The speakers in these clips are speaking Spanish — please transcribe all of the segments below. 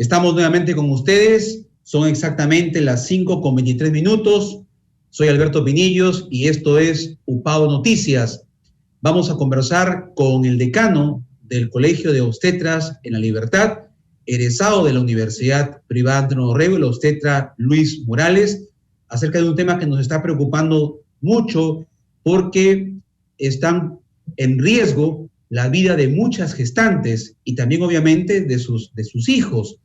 Estamos nuevamente con ustedes, son exactamente las 5:23. Soy Alberto Pinillos y esto es UPAO Noticias. Vamos a conversar con el decano del Colegio de Obstetras en La Libertad, egresado de la Universidad Privada Antonio Dorrego, el obstetra Luis Morales, acerca de un tema que nos está preocupando mucho porque están en riesgo la vida de muchas gestantes y también obviamente de sus hijos.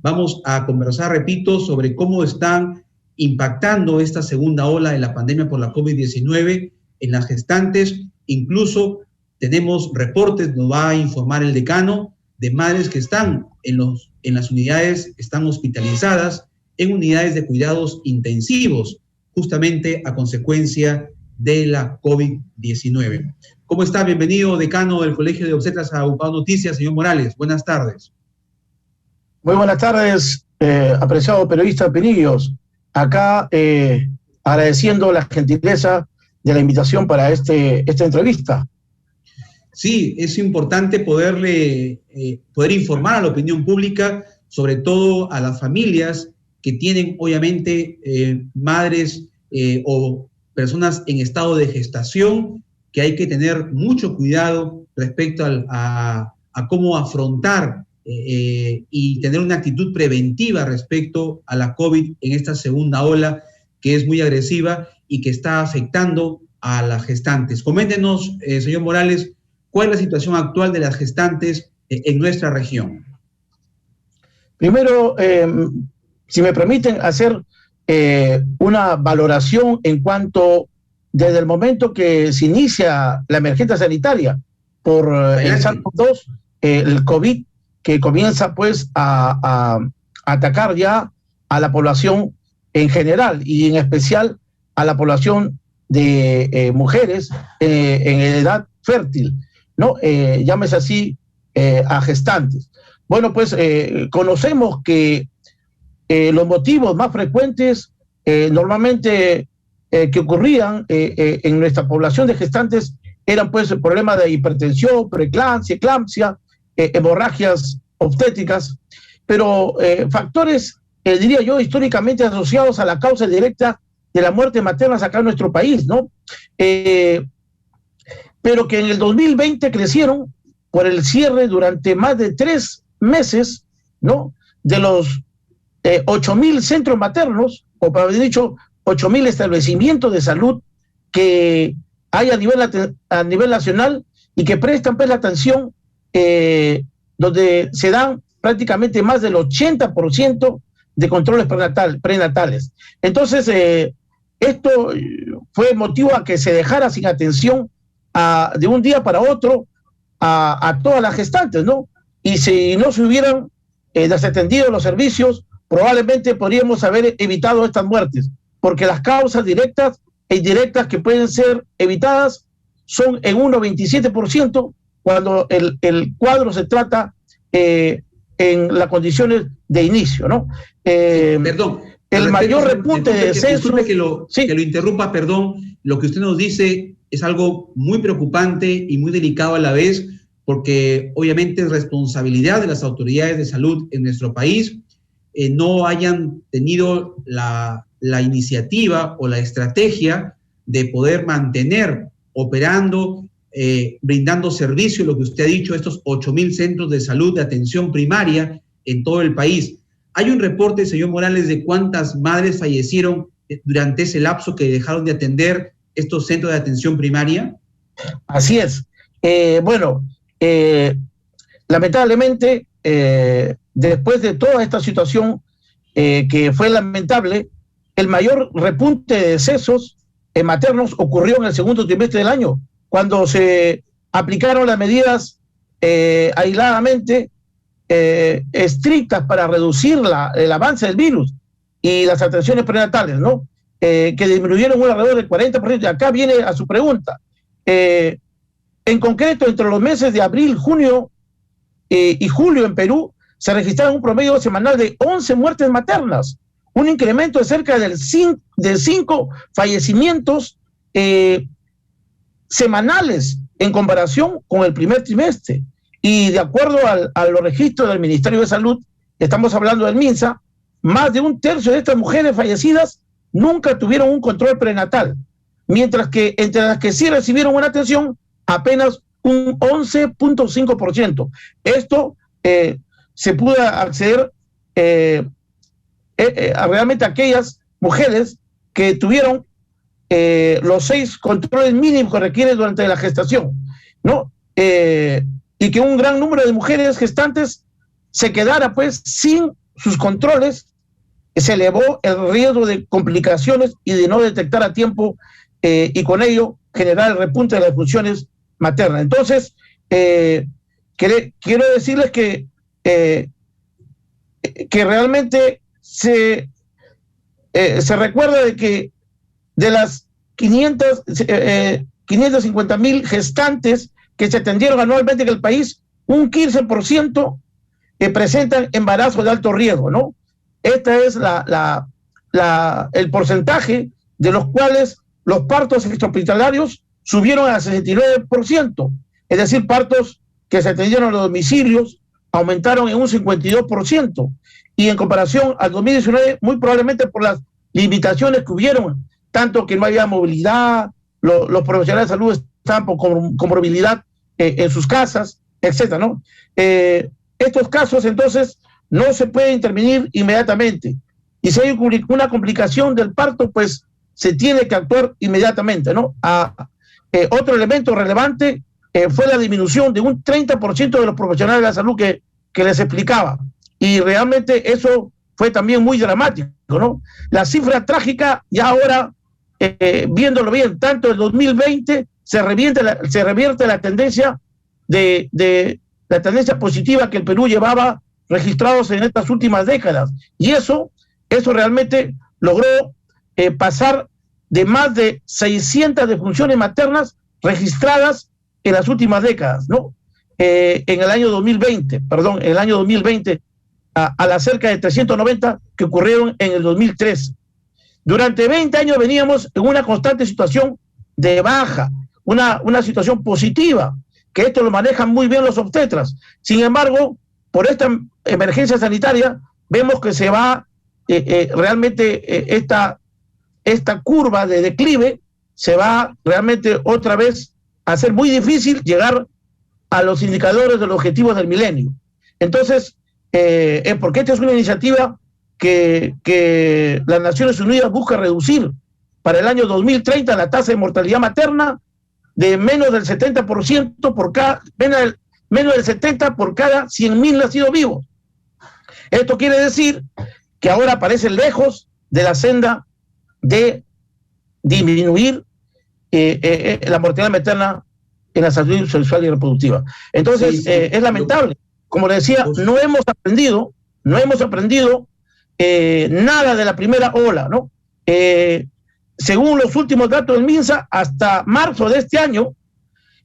Vamos a conversar, repito, sobre cómo están impactando esta segunda ola de la pandemia por la COVID-19 en las gestantes. Incluso tenemos reportes, nos va a informar el decano, de madres que están en las unidades, están hospitalizadas en unidades de cuidados intensivos, justamente a consecuencia de la COVID-19. ¿Cómo está? Bienvenido, decano del Colegio de Obstetras, a UPAO Noticias, señor Morales. Buenas tardes. Muy buenas tardes, apreciado periodista Pinillos. Acá agradeciendo la gentileza de la invitación para esta entrevista. Sí, es importante poder informar a la opinión pública, sobre todo a las familias que tienen obviamente madres o personas en estado de gestación, que hay que tener mucho cuidado respecto a cómo afrontar y tener una actitud preventiva respecto a la COVID en esta segunda ola, que es muy agresiva y que está afectando a las gestantes. Coméntenos, señor Morales, ¿cuál es la situación actual de las gestantes en nuestra región? Primero, si me permiten hacer una valoración en cuanto desde el momento que se inicia la emergencia sanitaria por el SARS-CoV-2, el COVID, que comienza pues a atacar ya a la población en general y en especial a la población de mujeres en edad fértil, ¿no? Llámese así a gestantes. Bueno, pues conocemos que los motivos más frecuentes normalmente que ocurrían en nuestra población de gestantes eran pues problemas de hipertensión, preeclampsia, eclampsia, hemorragias obstétricas, pero factores, diría yo, históricamente asociados a la causa directa de la muerte materna acá en nuestro país, ¿no? Pero que en el 2020 crecieron por el cierre durante más de 3 meses, ¿no? De los 8,000 centros maternos, o para haber dicho 8,000 establecimientos de salud que hay a nivel nacional y que prestan pues la atención donde se dan prácticamente más del 80% de controles prenatales. Entonces, esto fue motivo a que se dejara sin atención de un día para otro a todas las gestantes, ¿no? Y si no se hubieran desatendido los servicios, probablemente podríamos haber evitado estas muertes, porque las causas directas e indirectas que pueden ser evitadas son en 1,27% cuando el cuadro se trata en las condiciones de inicio, ¿no? Perdón. El mayor repunte de decesos... Que lo interrumpa, perdón. Lo que usted nos dice es algo muy preocupante y muy delicado a la vez, porque obviamente es responsabilidad de las autoridades de salud en nuestro país no hayan tenido la iniciativa o la estrategia de poder mantener operando, brindando servicio, lo que usted ha dicho, estos 8,000 centros de salud de atención primaria en todo el país. ¿Hay un reporte, señor Morales, de cuántas madres fallecieron durante ese lapso que dejaron de atender estos centros de atención primaria? Así es. Lamentablemente, después de toda esta situación que fue lamentable, el mayor repunte de decesos maternos ocurrió en el segundo trimestre del año, cuando se aplicaron las medidas aisladamente estrictas para reducir el avance del virus y las atenciones prenatales, ¿no? Que disminuyeron alrededor del 40%. Acá viene a su pregunta. En concreto, entre los meses de abril, junio y julio en Perú, se registraron un promedio semanal de 11 muertes maternas, un incremento de cerca de 5 fallecimientos semanales en comparación con el primer trimestre. Y de acuerdo a los registros del Ministerio de Salud, estamos hablando del MINSA, más de un tercio de estas mujeres fallecidas nunca tuvieron un control prenatal, mientras que entre las que sí recibieron una atención, apenas un 11.5%. Esto se pudo acceder a realmente aquellas mujeres que tuvieron los 6 controles mínimos que requiere durante la gestación, ¿no? Y que un gran número de mujeres gestantes se quedara pues sin sus controles, se elevó el riesgo de complicaciones y de no detectar a tiempo y con ello generar el repunte de las funciones maternas. Entonces, quiero decirles que realmente se recuerda de que de las 550,000 gestantes que se atendieron anualmente en el país, un 15% presentan embarazo de alto riesgo, ¿no? Este es el porcentaje de los cuales los partos extrahospitalarios subieron al 69%, es decir, partos que se atendieron en los domicilios aumentaron en un 52%, y en comparación al 2019, muy probablemente por las limitaciones que hubieron, tanto que no había movilidad, los profesionales de salud estaban con comorbilidad en sus casas, etcétera, ¿no? Estos casos, entonces, no se puede intervenir inmediatamente. Y si hay una complicación del parto, pues se tiene que actuar inmediatamente, ¿no? Otro elemento relevante fue la disminución de un 30% de los profesionales de la salud que les explicaba. Y realmente eso fue también muy dramático, ¿no? La cifra trágica, ya ahora, viéndolo bien, tanto en 2020 se revierte la tendencia la tendencia positiva que el Perú llevaba registrados en estas últimas décadas. Y eso realmente logró pasar de más de 600 defunciones maternas registradas en las últimas décadas, ¿no? En el año 2020, a las cerca de 390 que ocurrieron en el 2013. Durante 20 años veníamos en una constante situación de baja, una situación positiva, que esto lo manejan muy bien los obstetras. Sin embargo, por esta emergencia sanitaria, vemos que se va realmente esta curva de declive, se va realmente otra vez a ser muy difícil llegar a los indicadores de los objetivos del milenio. Entonces, porque esta es una iniciativa que las Naciones Unidas busca reducir para el año 2030 la tasa de mortalidad materna de menos del 70% menos del 70 por cada 100,000 nacidos vivos. Esto quiere decir que ahora aparece lejos de la senda de disminuir la mortalidad materna en la salud sexual y reproductiva. Entonces, es lamentable. Como le decía, no hemos aprendido nada de la primera ola, ¿no? Según los últimos datos del MINSA, hasta marzo de este año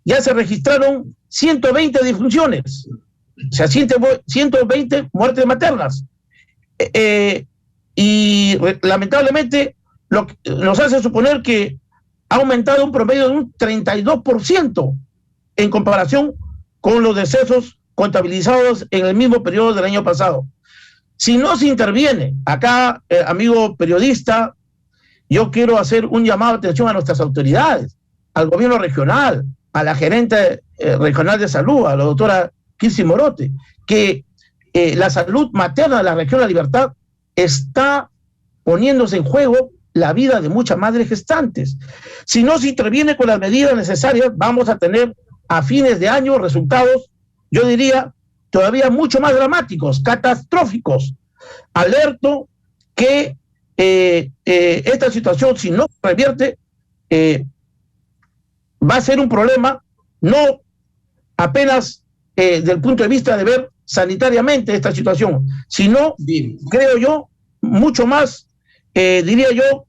ya se registraron 120 disfunciones, o sea, 120 muertes maternas. Y lamentablemente nos hace suponer que ha aumentado un promedio de un 32% en comparación con los decesos contabilizados en el mismo periodo del año pasado. Si no se interviene, acá, amigo periodista, yo quiero hacer un llamado de atención a nuestras autoridades, al gobierno regional, a la gerente regional de salud, a la doctora Kirsi Morote, que la salud materna de la región de La Libertad está poniéndose en juego la vida de muchas madres gestantes. Si no se interviene con las medidas necesarias, vamos a tener a fines de año resultados, yo diría, todavía mucho más dramáticos, catastróficos. Alerto que esta situación, si no se revierte, va a ser un problema, no apenas del punto de vista de ver sanitariamente esta situación, sino, creo yo, mucho más, diría yo,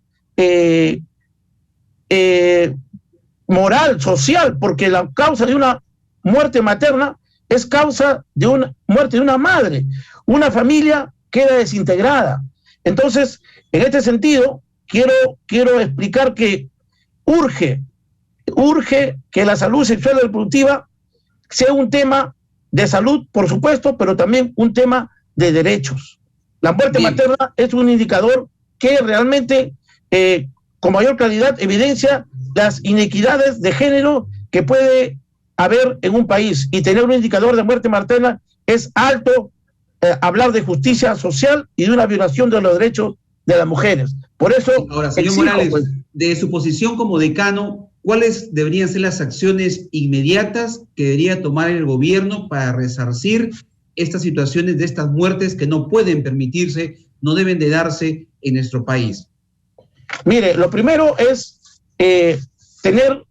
moral, social, porque la causa de una muerte materna es causa de una muerte de una madre. Una familia queda desintegrada. Entonces, en este sentido, quiero explicar que urge que la salud sexual y reproductiva sea un tema de salud, por supuesto, pero también un tema de derechos. La muerte materna es un indicador que realmente con mayor claridad evidencia las inequidades de género que puede haber en un país, y tener un indicador de muerte materna es alto hablar de justicia social y de una violación de los derechos de las mujeres. Por eso, ahora, señor Morales, pues, de su posición como decano, ¿cuáles deberían ser las acciones inmediatas que debería tomar el gobierno para resarcir estas situaciones de estas muertes que no pueden permitirse, no deben de darse en nuestro país? Mire, lo primero es tener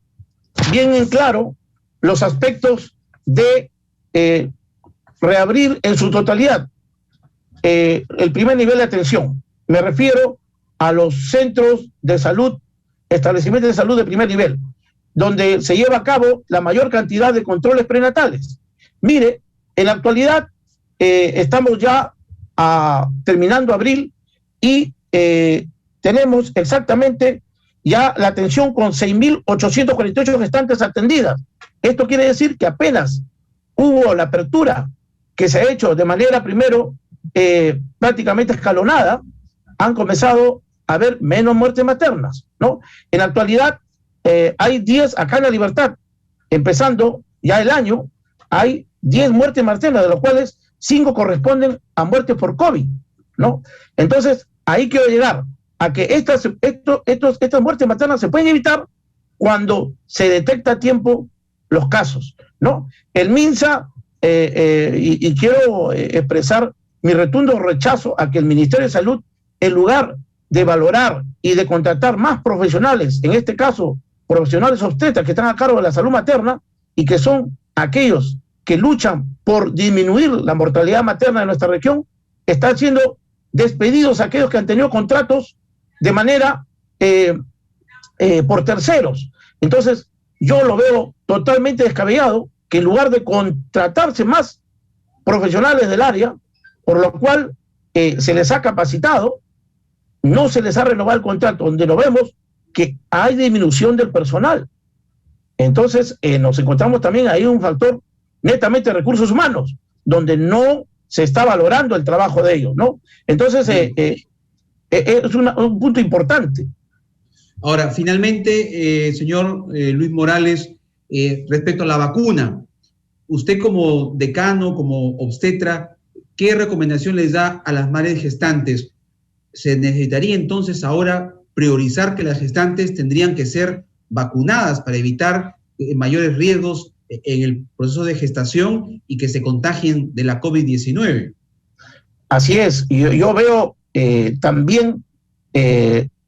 bien en claro los aspectos de reabrir en su totalidad el primer nivel de atención. Me refiero a los centros de salud, establecimientos de salud de primer nivel, donde se lleva a cabo la mayor cantidad de controles prenatales. Mire, en la actualidad estamos ya terminando abril y tenemos exactamente ya la atención con 6.848 gestantes atendidas. Esto quiere decir que apenas hubo la apertura que se ha hecho de manera primero prácticamente escalonada, han comenzado a haber menos muertes maternas, ¿no? En la actualidad hay 10 acá en La Libertad, empezando ya el año, hay 10 muertes maternas, de las cuales 5 corresponden a muertes por COVID, ¿no? Entonces, ahí quiero llegar a que estas muertes maternas se pueden evitar cuando se detecta a tiempo los casos, ¿no? El MINSA, y quiero expresar mi rotundo rechazo a que el Ministerio de Salud, en lugar de valorar y de contratar más profesionales, en este caso profesionales obstetras que están a cargo de la salud materna y que son aquellos que luchan por disminuir la mortalidad materna de nuestra región, están siendo despedidos aquellos que han tenido contratos de manera por terceros. Entonces, yo lo veo totalmente descabellado que en lugar de contratarse más profesionales del área, por lo cual se les ha capacitado, no se les ha renovado el contrato, donde lo vemos que hay disminución del personal. Entonces, nos encontramos también ahí un factor netamente de recursos humanos, donde no se está valorando el trabajo de ellos, ¿no? Entonces, es un punto importante. Ahora, finalmente, señor Luis Morales, respecto a la vacuna, usted como decano, como obstetra, ¿qué recomendación les da a las madres gestantes? ¿Se necesitaría entonces ahora priorizar que las gestantes tendrían que ser vacunadas para evitar mayores riesgos en el proceso de gestación y que se contagien de la COVID-19? Así es, yo veo también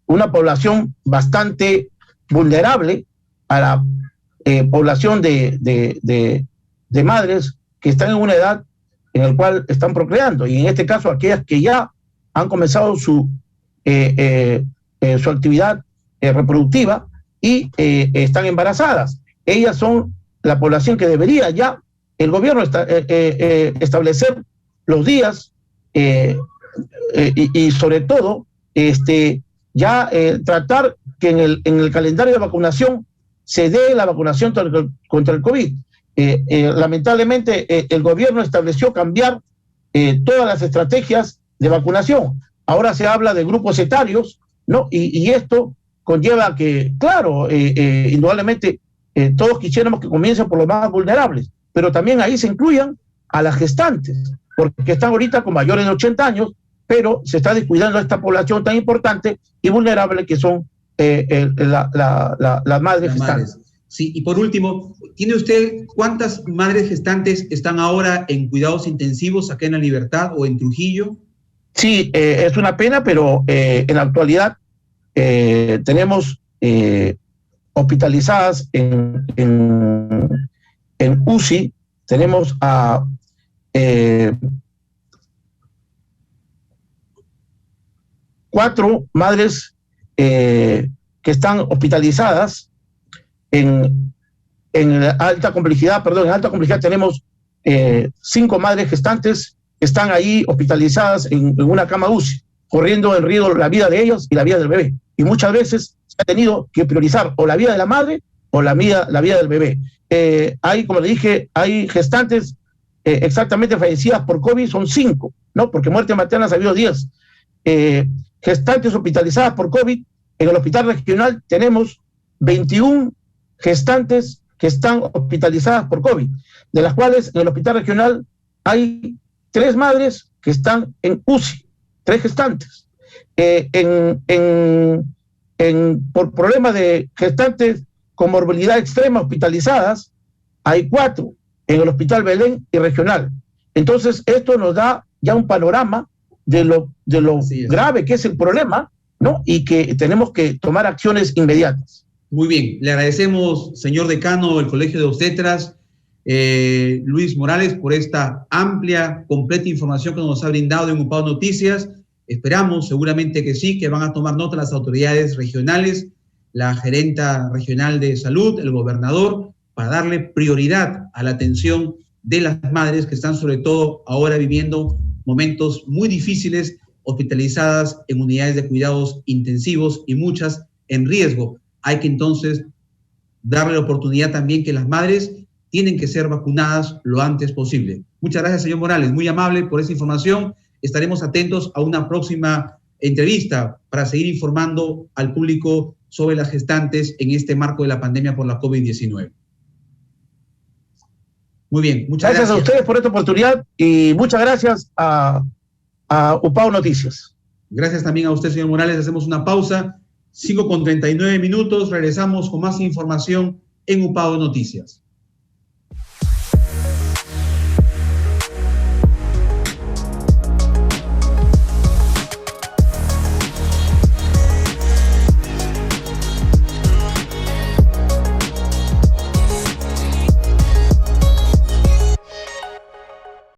una población bastante vulnerable a la población de madres que están en una edad en la cual están procreando, y en este caso aquellas que ya han comenzado su actividad reproductiva y están embarazadas. Ellas son la población que debería ya el gobierno establecer los días y sobre todo ya tratar que en el calendario de vacunación se dé la vacunación contra el COVID. Lamentablemente el gobierno estableció cambiar todas las estrategias de vacunación. Ahora se habla de grupos etarios, ¿no? Y esto conlleva que, claro, indudablemente todos quisiéramos que comiencen por los más vulnerables, pero también ahí se incluyan a las gestantes, porque están ahorita con mayores de 80 años, pero se está descuidando a esta población tan importante y vulnerable que son las madres gestantes. Sí, y por último, ¿tiene usted cuántas madres gestantes están ahora en cuidados intensivos acá en La Libertad o en Trujillo? Sí, es una pena, pero en la actualidad tenemos hospitalizadas en UCI, tenemos a 4 madres que están hospitalizadas en alta complejidad, en alta complejidad tenemos 5 madres gestantes que están ahí hospitalizadas en una cama UCI, corriendo en riesgo la vida de ellos y la vida del bebé. Y muchas veces se ha tenido que priorizar o la vida de la madre o la vida del bebé. Hay, como le dije, hay gestantes exactamente fallecidas por COVID son 5, ¿no? Porque muertes maternas ha habido 10. Gestantes hospitalizadas por COVID, en el hospital regional tenemos 21 gestantes que están hospitalizadas por COVID, de las cuales en el hospital regional hay 3 madres que están en UCI, 3 gestantes. Por problemas de gestantes con morbilidad extrema hospitalizadas, hay 4 en el Hospital Belén y regional. Entonces, esto nos da ya un panorama de lo grave que es el problema, ¿no? Y que tenemos que tomar acciones inmediatas. Muy bien, le agradecemos, señor decano del Colegio de Obstetras, Luis Morales, por esta amplia, completa información que nos ha brindado en UPAO Noticias. Esperamos seguramente que sí, que van a tomar nota las autoridades regionales, la gerenta regional de salud, el gobernador, para darle prioridad a la atención de las madres que están sobre todo ahora viviendo momentos muy difíciles, hospitalizadas en unidades de cuidados intensivos y muchas en riesgo. Hay que entonces darle la oportunidad también que las madres tienen que ser vacunadas lo antes posible. Muchas gracias, señor Morales, muy amable por esa información. Estaremos atentos a una próxima entrevista para seguir informando al público sobre las gestantes en este marco de la pandemia por la COVID-19. Muy bien, muchas gracias. Gracias a ustedes por esta oportunidad y muchas gracias a UPAO Noticias. Gracias también a usted, señor Morales. Hacemos una pausa, 5:39 minutos. Regresamos con más información en UPAO Noticias.